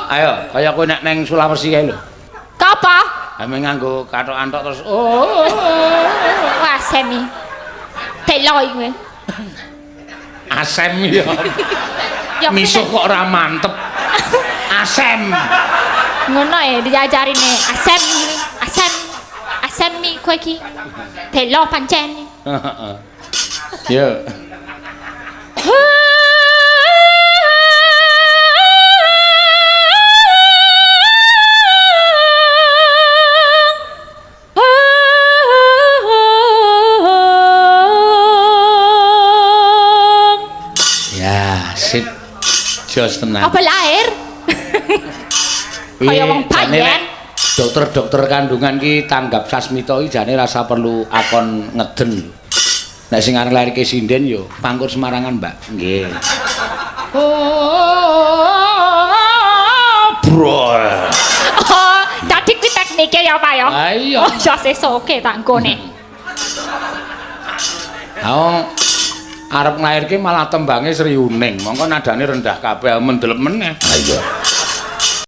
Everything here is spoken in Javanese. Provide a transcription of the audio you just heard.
Ayo, kaya kowe nek neng Sulawesi kae lho. Apa? Ame nganggo kathok-anthok terus Wah, semi. Teloi kowe. asem ya. Ya Misuh kok ora mantep. Asem. Ngono diajarine asem mi kowe iki. Telo pancen. Heeh. Yo. Sip. Jos tenan. Apa lahir? Kaya wong bayen. Dokter-dokter kandungan ki tanggap Sasmita iki jane rasa perlu akon ngeden. Nek sing arep lairke sinden yo Pangkur Semarangan, Mbak. Nggih. Bro. Oh, dadi kuwi teknike ya, Pak ya. Ha iya. Oh, jos esoke tak nggone. Arep nglairke malah tembange Sri Uning, mongko nadane rendah kabeh mendelep meneh. Ha iya.